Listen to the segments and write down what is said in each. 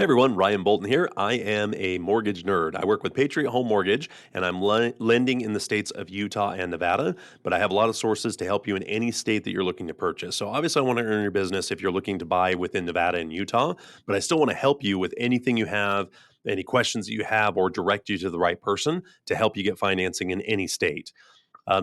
Hey everyone, Ryan Bolton here. I am a mortgage nerd. I work with Patriot Home Mortgage and I'm lending in the states of Utah and Nevada, but I have a lot of sources to help you in any state that you're looking to purchase. So obviously I want to earn your business if you're looking to buy within Nevada and Utah, but I still want to help you with anything you have, any questions that you have, or direct you to the right person to help you get financing in any state.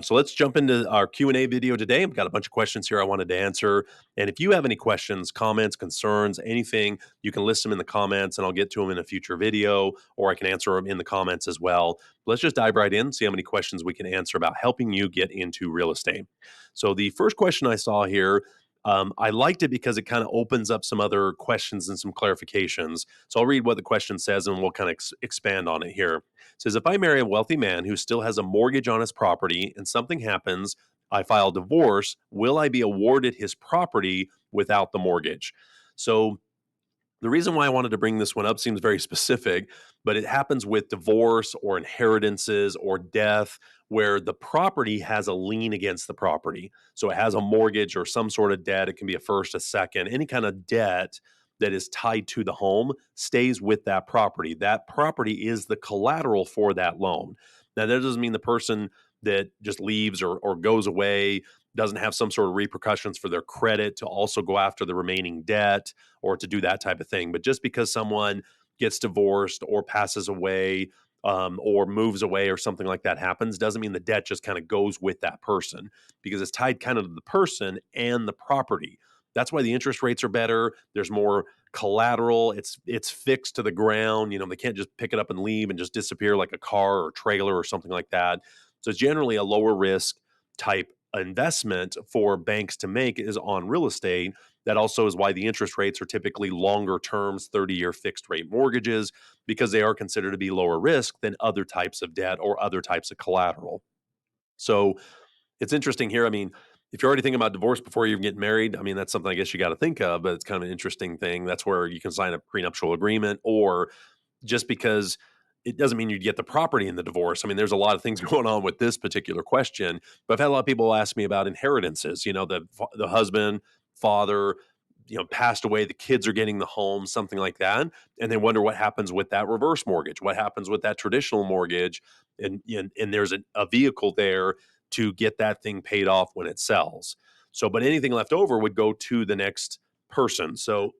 So let's jump into our Q&A video today. I've got a bunch of questions here I wanted to answer. And if you have any questions, comments, concerns, anything, you can list them in the comments and I'll get to them in a future video, or I can answer them in the comments as well. Let's just dive right in, see how many questions we can answer about helping you get into real estate. So the first question I saw here, I liked it because it kind of opens up some other questions and some clarifications. So I'll read what the question says and we'll kind of expand on it here. It says, if I marry a wealthy man who still has a mortgage on his property and something happens, I file divorce, will I be awarded his property without the mortgage? So the reason why I wanted to bring this one up seems very specific, but it happens with divorce or inheritances or death where the property has a lien against the property. So it has a mortgage or some sort of debt. It can be a first, a second, any kind of debt that is tied to the home stays with that property. That property is the collateral for that loan. Now, that doesn't mean the person that just leaves or goes away doesn't have some sort of repercussions for their credit to also go after the remaining debt or to do that type of thing. But just because someone gets divorced or passes away or moves away or something like that happens doesn't mean the debt just kind of goes with that person because it's tied kind of to the person and the property. That's why the interest rates are better. There's more collateral. It's fixed to the ground. They can't just pick it up and leave and just disappear like a car or trailer or something like that. So it's generally a lower risk type investment for banks to make is on real estate. That also is why the interest rates are typically longer terms, 30-year fixed rate mortgages, because they are considered to be lower risk than other types of debt or other types of collateral. So it's interesting here. I mean, if you're already thinking about divorce before you even get married, I mean, that's something I guess you got to think of, but it's kind of an interesting thing. That's where you can sign a prenuptial agreement, or just because it doesn't mean you'd get the property in the divorce. I mean, there's a lot of things going on with this particular question, but I've had a lot of people ask me about inheritances. The husband, father, passed away, the kids are getting the home, something like that, and they wonder what happens with that reverse mortgage, what happens with that traditional mortgage, and there's a vehicle there to get that thing paid off when it sells. So, but anything left over would go to the next person. So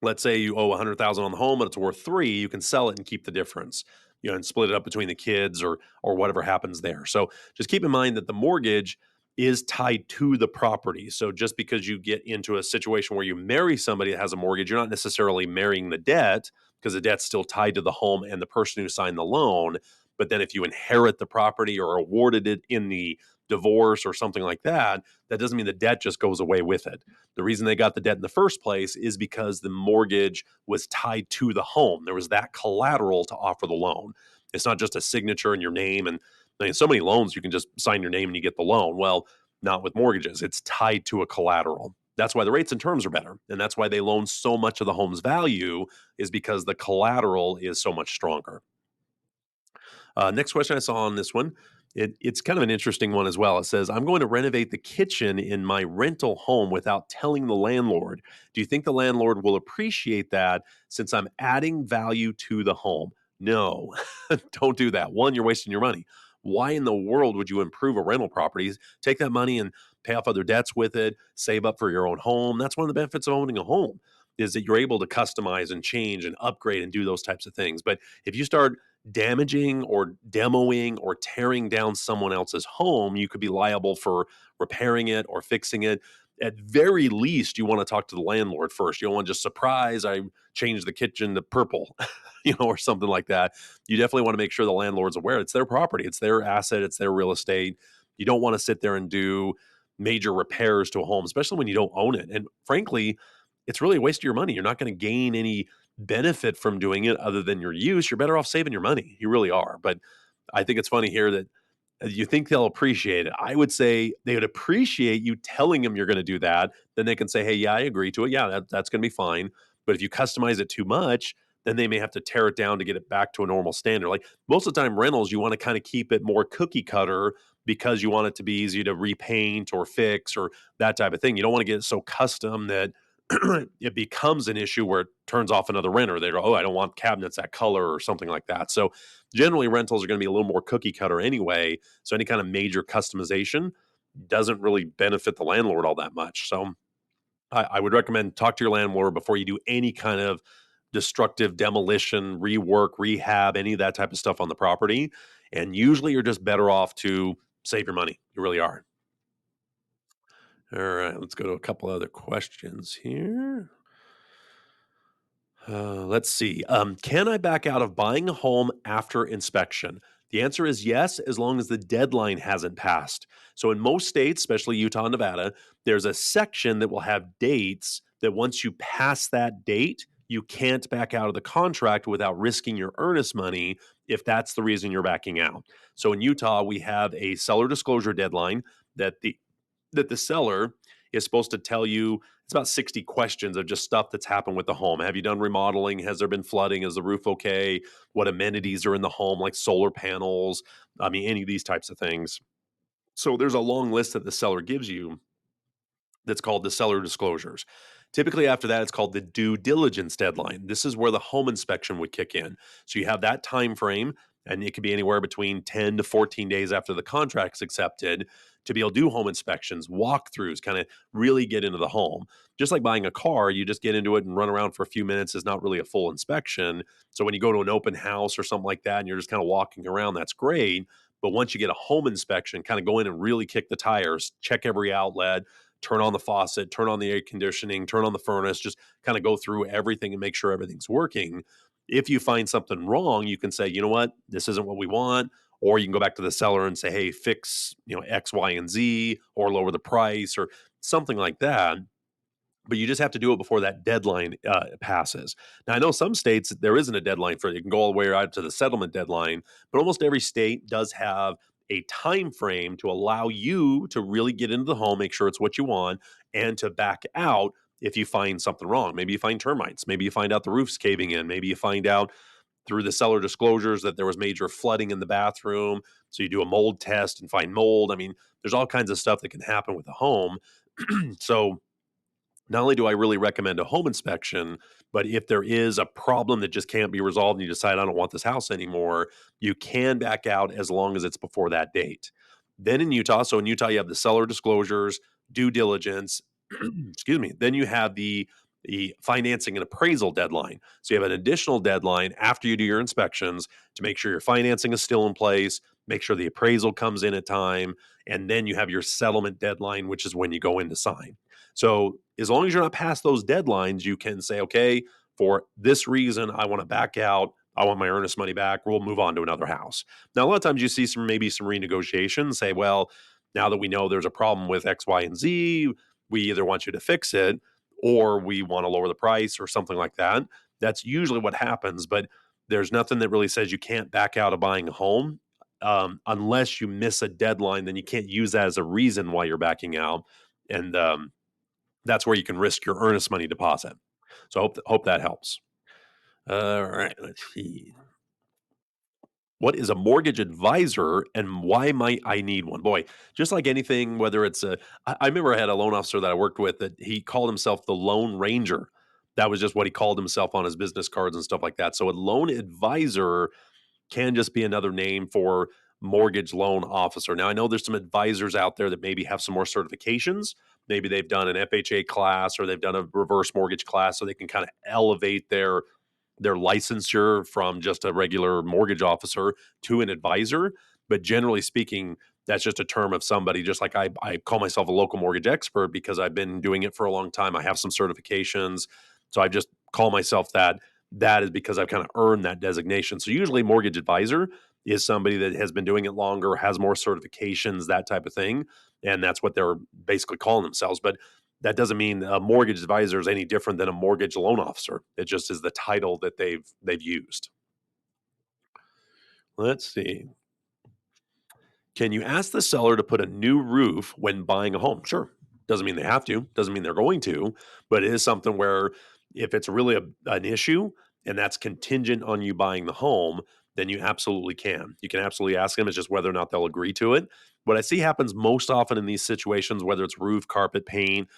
let's say you owe 100,000 on the home and it's worth 3, you can sell it and keep the difference, and split it up between the kids or whatever happens there. So just keep in mind that the mortgage is tied to the property. So just because you get into a situation where you marry somebody that has a mortgage, you're not necessarily marrying the debt because the debt's still tied to the home and the person who signed the loan. But then if you inherit the property or awarded it in the divorce or something like that, that doesn't mean the debt just goes away with it. The reason they got the debt in the first place is because the mortgage was tied to the home. There was that collateral to offer the loan. It's not just a signature and your name. And I mean, so many loans, you can just sign your name and you get the loan. Well, not with mortgages. It's tied to a collateral. That's why the rates and terms are better. And that's why they loan so much of the home's value is because the collateral is so much stronger. Next question I saw on this one. It's kind of an interesting one as well. It says, I'm going to renovate the kitchen in my rental home without telling the landlord. Do you think the landlord will appreciate that since I'm adding value to the home? No, don't do that. One, you're wasting your money. Why in the world would you improve a rental property? Take that money and pay off other debts with it, save up for your own home. That's one of the benefits of owning a home is that you're able to customize and change and upgrade and do those types of things. But if you start damaging or demoing or tearing down someone else's home, you could be liable for repairing it or fixing it. At very least, you want to talk to the landlord first. You don't want to just surprise, I changed the kitchen to purple, or something like that. You definitely want to make sure the landlord's aware it's their property, it's their asset, it's their real estate. You don't want to sit there and do major repairs to a home, especially when you don't own it. And frankly, it's really a waste of your money. You're not going to gain any benefit from doing it other than your use. You're better off saving your money. You really are. But I think it's funny here that you think they'll appreciate it. I would say they would appreciate you telling them you're going to do that. Then they can say, hey, yeah, I agree to it. Yeah, that's going to be fine. But if you customize it too much, then they may have to tear it down to get it back to a normal standard. Like most of the time, rentals, you want to kind of keep it more cookie cutter because you want it to be easy to repaint or fix or that type of thing. You don't want to get it so custom that it becomes an issue where it turns off another renter. They go, oh, I don't want cabinets that color or something like that. So generally, rentals are going to be a little more cookie cutter anyway. So any kind of major customization doesn't really benefit the landlord all that much. So I would recommend talk to your landlord before you do any kind of destructive demolition, rework, rehab, any of that type of stuff on the property. And usually you're just better off to save your money. You really are. All right, let's go to a couple other questions here. Let's see. Can I back out of buying a home after inspection? The answer is yes, as long as the deadline hasn't passed. So, in most states, especially Utah and Nevada, there's a section that will have dates that once you pass that date, you can't back out of the contract without risking your earnest money if that's the reason you're backing out. So, in Utah, we have a seller disclosure deadline that the seller is supposed to tell you. It's about 60 questions of just stuff that's happened with the home. Have you done remodeling? Has there been flooding? Is the roof okay? What amenities are in the home, like solar panels? I mean, any of these types of things. So there's a long list that the seller gives you that's called the seller disclosures. Typically, after that, it's called the due diligence deadline. This is where the home inspection would kick in. So you have that time frame, and it could be anywhere between 10 to 14 days after the contract's accepted to be able to do home inspections, walkthroughs, kind of really get into the home. Just like buying a car, you just get into it and run around for a few minutes is not really a full inspection. So when you go to an open house or something like that and you're just kind of walking around, that's great. But once you get a home inspection, kind of go in and really kick the tires, check every outlet, turn on the faucet, turn on the air conditioning, turn on the furnace, just kind of go through everything and make sure everything's working. If you find something wrong, you can say, you know what, this isn't what we want. Or you can go back to the seller and say, hey, fix, X, Y, and Z, or lower the price or something like that, but you just have to do it before that deadline passes. Now, I know some states there isn't a deadline for it. You can go all the way right to the settlement deadline, but almost every state does have a time frame to allow you to really get into the home, make sure it's what you want, and to back out if you find something wrong. Maybe you find termites. Maybe you find out the roof's caving in. Maybe you find out through the seller disclosures that there was major flooding in the bathroom. So you do a mold test and find mold. I mean, there's all kinds of stuff that can happen with a home. So not only do I really recommend a home inspection, but if there is a problem that just can't be resolved and you decide I don't want this house anymore, you can back out as long as it's before that date. Then in Utah, so in Utah, you have the seller disclosures, due diligence, excuse me. Then you have the financing and appraisal deadline. So you have an additional deadline after you do your inspections to make sure your financing is still in place, make sure the appraisal comes in at time, and then you have your settlement deadline, which is when you go in to sign. So as long as you're not past those deadlines, you can say, okay, for this reason, I want to back out. I want my earnest money back. We'll move on to another house. Now, a lot of times you see maybe some renegotiation, say, well, now that we know there's a problem with X, Y, and Z, we either want you to fix it or we want to lower the price or something like that. That's usually what happens, but there's nothing that really says you can't back out of buying a home unless you miss a deadline. Then you can't use that as a reason why you're backing out. And that's where you can risk your earnest money deposit. So I hope that helps. All right, let's see. What is a mortgage advisor and why might I need one? Boy, just like anything, whether it's I remember I had a loan officer that I worked with that he called himself the Lone Ranger. That was just what he called himself on his business cards and stuff like that. So a loan advisor can just be another name for mortgage loan officer. Now, I know there's some advisors out there that maybe have some more certifications. Maybe they've done an FHA class or they've done a reverse mortgage class so they can kind of elevate their licensure from just a regular mortgage officer to an advisor. But generally speaking, that's just a term of somebody, just like I call myself a local mortgage expert because I've been doing it for a long time. I have some certifications. So I just call myself that. That is because I've kind of earned that designation. So usually, mortgage advisor is somebody that has been doing it longer, has more certifications, that type of thing. And that's what they're basically calling themselves. But that doesn't mean a mortgage advisor is any different than a mortgage loan officer. It just is the title that they've used. Let's see. Can you ask the seller to put a new roof when buying a home? Sure. Doesn't mean they have to, doesn't mean they're going to, but it is something where if it's really an issue and that's contingent on you buying the home, then you absolutely can. You can absolutely ask them. It's just whether or not they'll agree to it. What I see happens most often in these situations, whether it's roof, carpet, paint,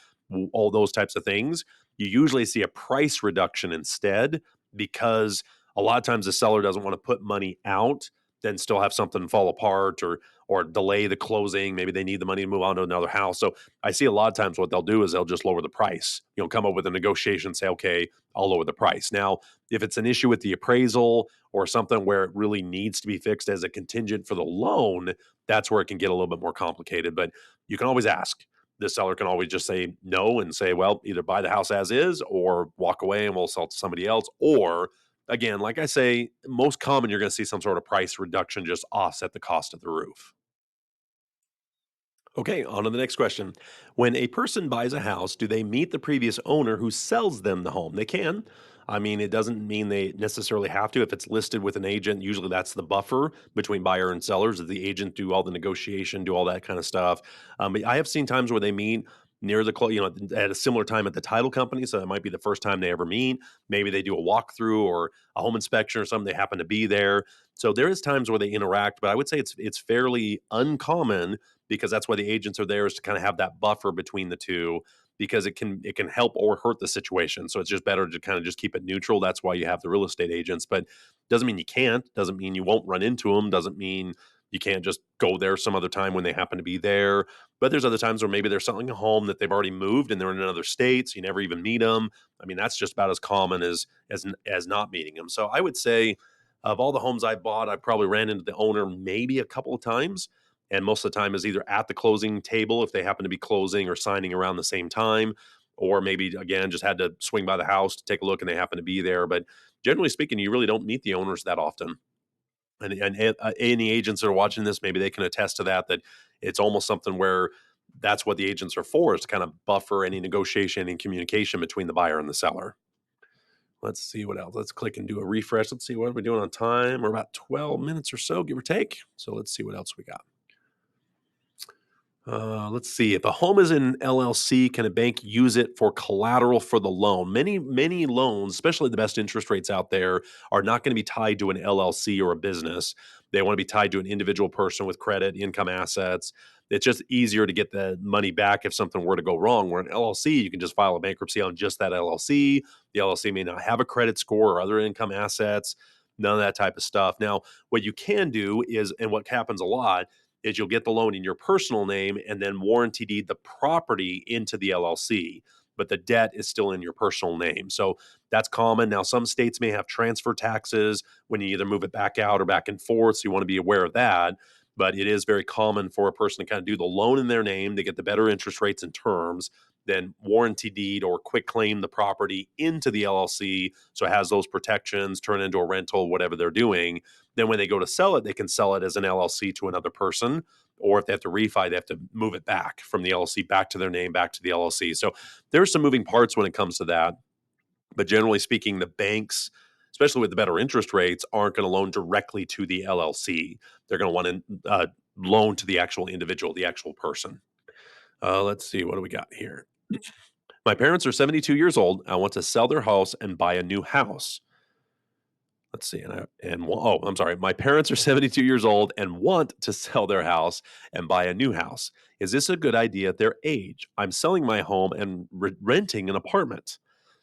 all those types of things, you usually see a price reduction instead, because a lot of times the seller doesn't want to put money out, then still have something fall apart, or delay the closing. Maybe they need the money to move on to another house. So I see a lot of times what they'll do is they'll just lower the price, come up with a negotiation, say, okay, I'll lower the price. Now, if it's an issue with the appraisal or something where it really needs to be fixed as a contingent for the loan, that's where it can get a little bit more complicated. But you can always ask. The seller can always just say no and say, well, either buy the house as is or walk away and we'll sell it to somebody else. Or again, like I say, most common, you're going to see some sort of price reduction just offset the cost of the roof. Okay, on to the next question. When a person buys a house, do they meet the previous owner who sells them the home? They can. I mean, it doesn't mean they necessarily have to. If it's listed with an agent, usually that's the buffer between buyer and sellers. Does the agent do all the negotiation, do all that kind of stuff? But I have seen times where they meet near the at a similar time at the title company. So that might be the first time they ever meet. Maybe they do a walkthrough or a home inspection or something. They happen to be there. So there is times where they interact, but I would say it's fairly uncommon, because that's why the agents are there, is to kind of have that buffer between the two, because it can help or hurt the situation. So it's just better to kind of just keep it neutral. That's why you have the real estate agents, but doesn't mean you can't, doesn't mean you won't run into them, doesn't mean you can't just go there some other time when they happen to be there. But there's other times where maybe they're selling a home that they've already moved and they're in another state, so you never even meet them. I mean, that's just about as common as not meeting them. So I would say, of all the homes I bought, I probably ran into the owner maybe a couple of times, and most of the time is either at the closing table if they happen to be closing or signing around the same time, or maybe again just had to swing by the house to take a look and they happen to be there. But generally speaking, you really don't meet the owners that often. And any agents that are watching this, maybe they can attest to that, that it's almost something where that's what the agents are for, is to kind of buffer any negotiation and communication between the buyer and the seller. Let's see what else. Let's click and do a refresh. Let's see what we're doing on time. We're about 12 minutes or so, give or take. So let's see what else we got. Let's see. If a home is in LLC, can a bank use it for collateral for the loan? Many loans, especially the best interest rates out there, are not going to be tied to an LLC or a business. They want to be tied to an individual person with credit, income, assets. It's just easier to get the money back if something were to go wrong. Where an LLC, you can just file a bankruptcy on just that LLC. The LLC may not have a credit score or other income assets, none of that type of stuff. Now, what you can do is, and what happens a lot, is you'll get the loan in your personal name and then warranty deed the property into the LLC, but the debt is still in your personal name. So that's common. Now, some states may have transfer taxes when you either move it back out or back and forth. So you want to be aware of that. But it is very common for a person to kind of do the loan in their name to get the better interest rates and terms, then warranty deed or quick claim the property into the LLC. So it has those protections, turn into a rental, whatever they're doing. Then when they go to sell it, they can sell it as an LLC to another person. Or if they have to refi, they have to move it back from the LLC back to their name, back to the LLC. So there's some moving parts when it comes to that. But generally speaking, the banks, especially with the better interest rates, aren't going to loan directly to the LLC. They're going to want to loan to the actual individual, the actual person. Let's see, what do we got here? My parents are 72 years old. I want to sell their house and buy a new house. Let's see. I'm sorry. My parents are 72 years old and want to sell their house and buy a new house. Is this a good idea at their age? I'm selling my home and renting an apartment.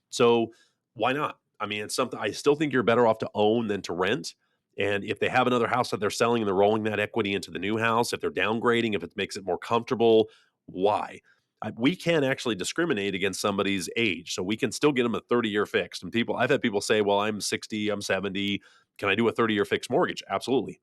So why not? I mean, it's something, I still think you're better off to own than to rent. And if they have another house that they're selling and they're rolling that equity into the new house, if they're downgrading, if it makes it more comfortable, why? We can't actually discriminate against somebody's age. So we can still get them a 30-year fixed. And I've had people say, well, I'm 60, I'm 70. Can I do a 30-year fixed mortgage? Absolutely.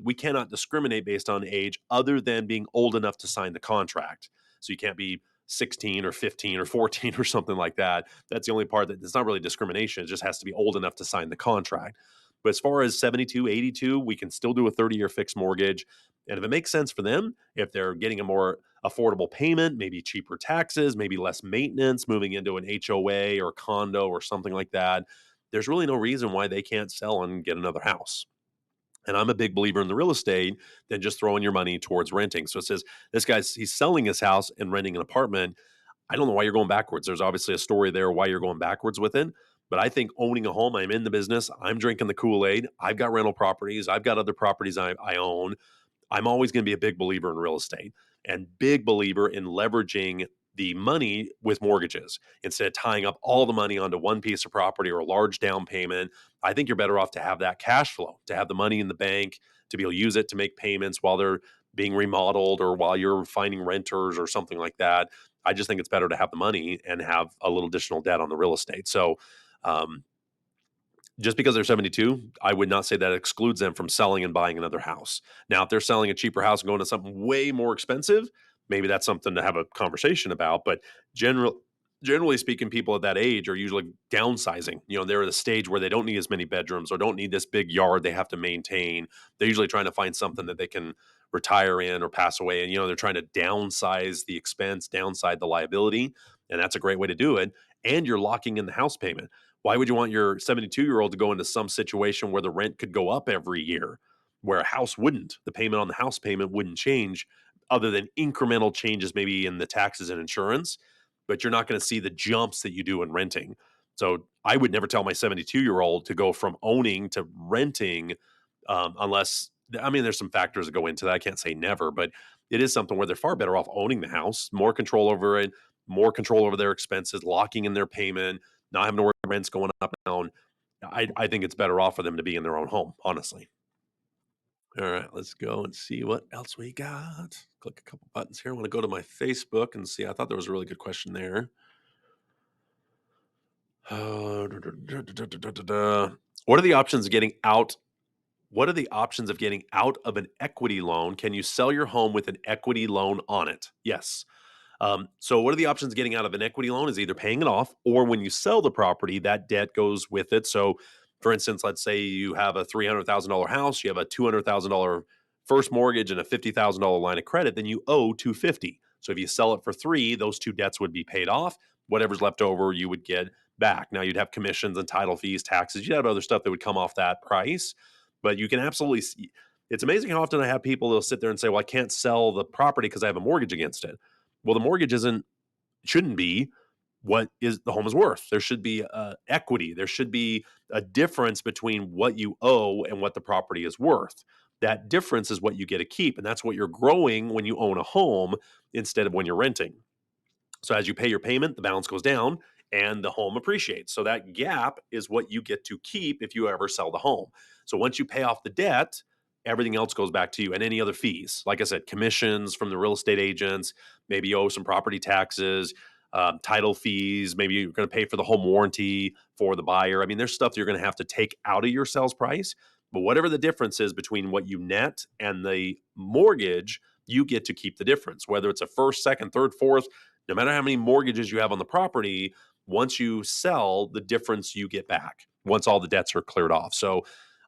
We cannot discriminate based on age other than being old enough to sign the contract. So you can't be 16 or 15 or 14 or something like that. That's the only part that it's not really discrimination. It just has to be old enough to sign the contract. But as far as 72, 82, we can still do a 30-year fixed mortgage. And if it makes sense for them, if they're getting a more affordable payment, maybe cheaper taxes, maybe less maintenance, moving into an HOA or condo or something like that, there's really no reason why they can't sell and get another house. And I'm a big believer in the real estate than just throwing your money towards renting. So it says he's selling his house and renting an apartment. I don't know why you're going backwards. There's obviously a story there why you're going backwards with it. But I think owning a home, I'm in the business. I'm drinking the Kool-Aid. I've got rental properties. I've got other properties I own. I'm always going to be a big believer in real estate and big believer in leveraging the money with mortgages instead of tying up all the money onto one piece of property or a large down payment. I think you're better off to have that cash flow, to have the money in the bank, to be able to use it to make payments while they're being remodeled or while you're finding renters or something like that. I just think it's better to have the money and have a little additional debt on the real estate. So, um, just because they're 72, I would not say that excludes them from selling and buying another house. Now, if they're selling a cheaper house and going to something way more expensive, maybe that's something to have a conversation about. But general, generally speaking, people at that age are usually downsizing. They're at a stage where they don't need as many bedrooms or don't need this big yard they have to maintain. They're usually trying to find something that they can retire in or pass away. And, they're trying to downsize the expense, downside the liability. And that's a great way to do it. And you're locking in the house payment. Why would you want your 72-year-old to go into some situation where the rent could go up every year, where a house wouldn't? The payment on the house payment wouldn't change other than incremental changes maybe in the taxes and insurance, but you're not going to see the jumps that you do in renting. So I would never tell my 72-year-old to go from owning to renting unless, I mean, there's some factors that go into that. I can't say never, but it is something where they're far better off owning the house, more control over it, more control over their expenses, locking in their payment, not having to worry about rents going up and down. I think it's better off for them to be in their own home, honestly. All right, let's go and see what else we got. Click a couple buttons here. I want to go to my Facebook and see. I thought there was a really good question there. What are the options of getting out? What are the options of getting out of an equity loan? Can you sell your home with an equity loan on it? Yes. So what are the options of getting out of an equity loan is either paying it off or when you sell the property, that debt goes with it. So for instance, let's say you have a $300,000 house, you have a $200,000 first mortgage and a $50,000 line of credit, then you owe 250. So if you sell it for three, those two debts would be paid off. Whatever's left over, you would get back. Now you'd have commissions and title fees, taxes, you'd have other stuff that would come off that price, but you can absolutely see. It's amazing how often I have people that'll sit there and say, well, I can't sell the property because I have a mortgage against it. Well, the mortgage shouldn't be what is the home is worth. There should be equity. There should be a difference between what you owe and what the property is worth. That difference is what you get to keep, and that's what you're growing when you own a home instead of when you're renting. So as you pay your payment, the balance goes down and the home appreciates. So that gap is what you get to keep if you ever sell the home. So once you pay off the debt, everything else goes back to you and any other fees. Like I said, commissions from the real estate agents, maybe you owe some property taxes, title fees, maybe you're going to pay for the home warranty for the buyer. I mean, there's stuff you're going to have to take out of your sales price. But whatever the difference is between what you net and the mortgage, you get to keep the difference, whether it's a first, second, third, fourth, no matter how many mortgages you have on the property, once you sell, the difference you get back once all the debts are cleared off. So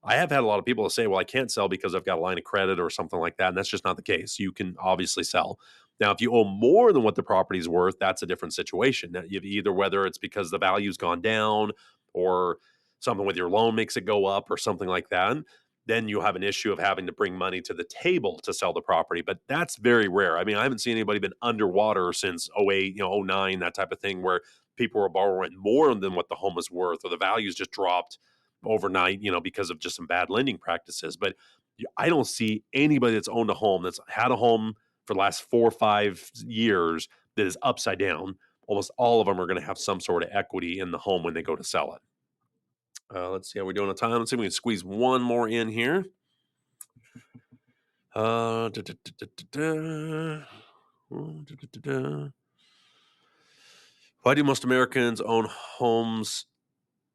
I have had a lot of people say, well, I can't sell because I've got a line of credit or something like that. And that's just not the case. You can obviously sell. Now, if you owe more than what the property is worth, that's a different situation. Now, you've either whether it's because the value's gone down or something with your loan makes it go up or something like that, then you have an issue of having to bring money to the table to sell the property. But that's very rare. I mean, I haven't seen anybody been underwater since '08, '09, that type of thing, where people were borrowing more than what the home is worth, or the values just dropped overnight, because of just some bad lending practices. But I don't see anybody that's owned a home, that's had a home for the last 4 or 5 years, that is upside down. Almost all of them are going to have some sort of equity in the home when they go to sell it. Let's see how we're doing on time. Let's see if we can squeeze one more in here. Da, da, da, da, da, da. Da, da, da, da. Why do most Americans own homes?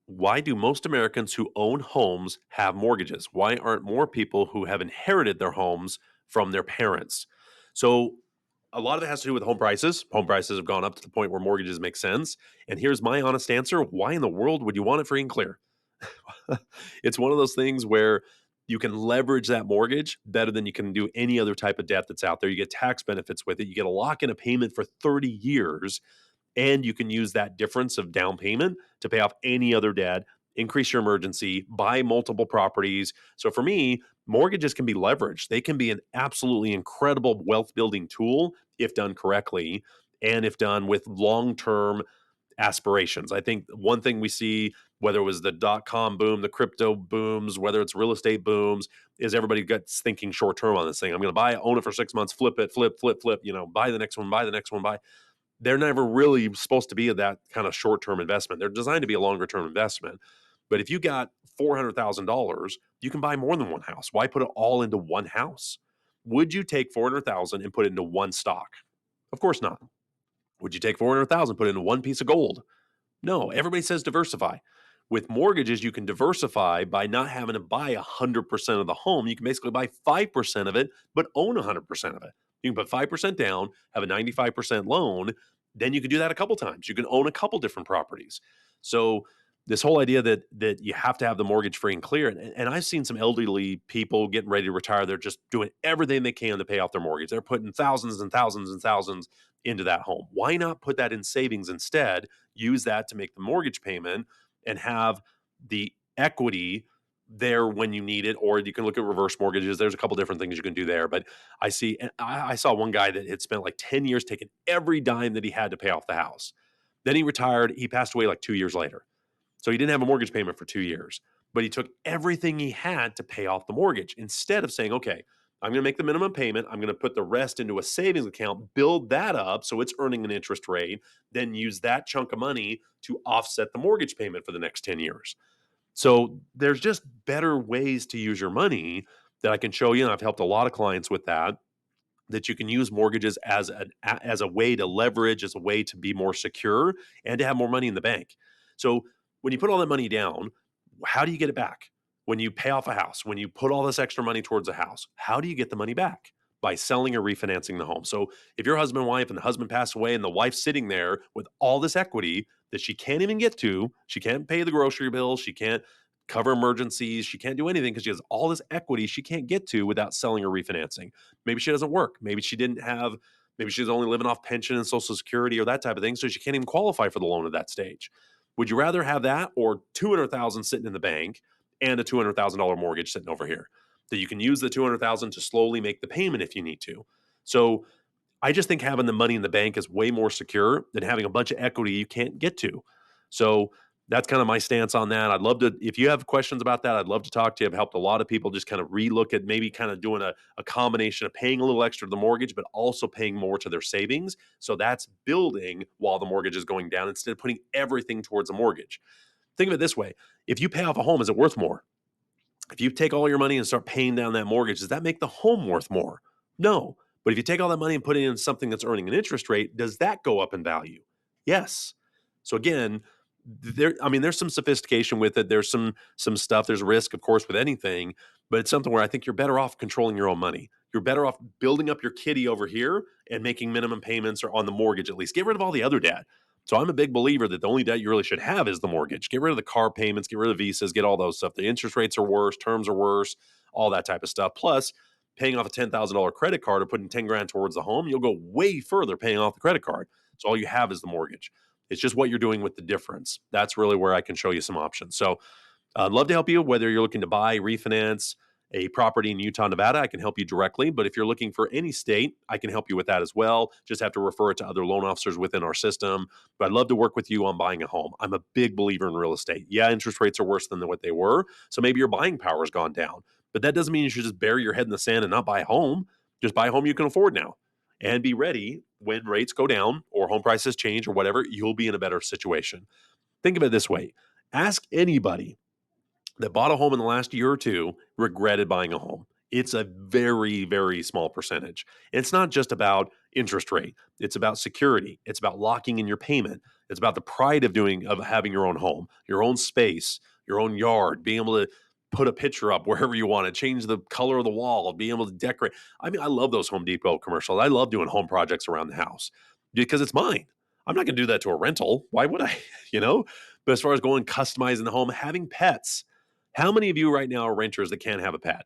Why do most Americans who own homes have mortgages? Why aren't more people who have inherited their homes from their parents? So, a lot of it has to do with home prices. Home prices have gone up to the point where mortgages make sense. And here's my honest answer: why in the world would you want it free and clear? It's one of those things where you can leverage that mortgage better than you can do any other type of debt that's out there. You get tax benefits with it. You get a lock in a payment for 30 years, and you can use that difference of down payment to pay off any other debt, increase your emergency, buy multiple properties. So for me, mortgages can be leveraged. They can be an absolutely incredible wealth building tool if done correctly and if done with long term aspirations. I think one thing we see, whether it was the dot com boom, the crypto booms, whether it's real estate booms, is everybody gets thinking short term on this thing. I'm going to buy it, own it for 6 months, flip it, flip, flip, flip, buy the next one, buy the next one, buy. they're never really supposed to be that kind of short-term investment. They're designed to be a longer-term investment. But if you got $400,000, you can buy more than one house. Why put it all into one house? Would you take 400,000 and put it into one stock? Of course not. Would you take 400,000 put it into one piece of gold? No, everybody says diversify. With mortgages, you can diversify by not having to buy 100% of the home. You can basically buy 5% of it, but own 100% of it. You can put 5% down, have a 95% loan. Then you can do that a couple times. You can own a couple different properties. So this whole idea that you have to have the mortgage free and clear, and I've seen some elderly people getting ready to retire. They're just doing everything they can to pay off their mortgage. They're putting thousands and thousands and thousands into that home. Why not put that in savings instead? Use that to make the mortgage payment and have the equity there when you need it. Or you can look at reverse mortgages. There's a couple different things you can do there. But I saw one guy that had spent like 10 years taking every dime that he had to pay off the house. Then he retired. He passed away like 2 years later. So he didn't have a mortgage payment for 2 years, but he took everything he had to pay off the mortgage instead of saying, okay, I'm going to make the minimum payment. I'm going to put the rest into a savings account, build that up so it's earning an interest rate, then use that chunk of money to offset the mortgage payment for the next 10 years. So there's just better ways to use your money that I can show you. And I've helped a lot of clients with that you can use mortgages as a way to leverage, as a way to be more secure and to have more money in the bank. So when you put all that money down, how do you get it back? When you pay off a house, when you put all this extra money towards a house, how do you get the money back? By selling or refinancing the home. So if you're husband and wife and the husband passed away and the wife's sitting there with all this equity that she can't even get to, she can't pay the grocery bill, she can't cover emergencies, she can't do anything because she has all this equity she can't get to without selling or refinancing. Maybe she doesn't work. Maybe she's only living off pension and social security or that type of thing. So she can't even qualify for the loan at that stage. Would you rather have that or 200,000 sitting in the bank and a $200,000 mortgage sitting over here that you can use the 200,000 to slowly make the payment if you need to? So I just think having the money in the bank is way more secure than having a bunch of equity you can't get to. So that's kind of my stance on that. I'd love to, if you have questions about that, I'd love to talk to you. I've helped a lot of people just kind of relook at maybe kind of doing a combination of paying a little extra to the mortgage, but also paying more to their savings. So that's building while the mortgage is going down instead of putting everything towards a mortgage. Think of it this way. If you pay off a home, is it worth more? If you take all your money and start paying down that mortgage, does that make the home worth more? No. But if you take all that money and put it in something that's earning an interest rate, does that go up in value? Yes. So again, there's some sophistication with it. There's some stuff. There's risk, of course, with anything, but it's something where I think you're better off controlling your own money. You're better off building up your kitty over here and making minimum payments or on the mortgage at least. Get rid of all the other debt. So I'm a big believer that the only debt you really should have is the mortgage. Get rid of the car payments, get rid of visas, get all those stuff. The interest rates are worse, terms are worse, all that type of stuff. Plus, paying off a $10,000 credit card or putting 10 grand towards the home, you'll go way further paying off the credit card. So all you have is the mortgage. It's just what you're doing with the difference. That's really where I can show you some options. So I'd love to help you, whether you're looking to buy, refinance a property in Utah, Nevada. I can help you directly. But if you're looking for any state, I can help you with that as well. Just have to refer it to other loan officers within our system. But I'd love to work with you on buying a home. I'm a big believer in real estate. Yeah, interest rates are worse than what they were. So maybe your buying power has gone down. But that doesn't mean you should just bury your head in the sand and not buy a home. Just buy a home you can afford now and be ready when rates go down or home prices change or whatever, you'll be in a better situation. Think of it this way. Ask anybody that bought a home in the last year or two regretted buying a home. It's a very, very small percentage. It's not just about interest rate. It's about security. It's about locking in your payment. It's about the pride of having your own home, your own space, your own yard, being able to put a picture up wherever you want to, change the color of the wall, being able to decorate. I mean, I love those Home Depot commercials. I love doing home projects around the house because it's mine. I'm not going to do that to a rental. Why would I? You know? But as far as going customizing the home, having pets, how many of you right now are renters that can't have a pet?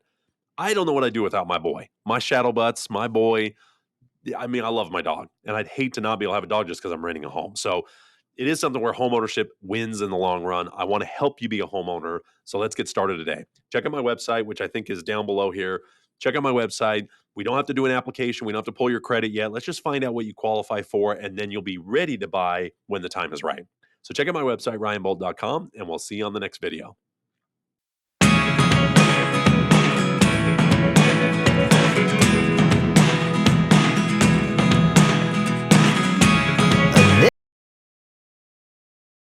I don't know what I'd do without my boy, my shadow butts, my boy. I mean, I love my dog, and I'd hate to not be able to have a dog just because I'm renting a home. So it is something where home ownership wins in the long run. I want to help you be a homeowner. So let's get started today. Check out my website, which I think is down below here. Check out my website. We don't have to do an application. We don't have to pull your credit yet. Let's just find out what you qualify for, and then you'll be ready to buy when the time is right. So check out my website, ryanbolt.com, and we'll see you on the next video.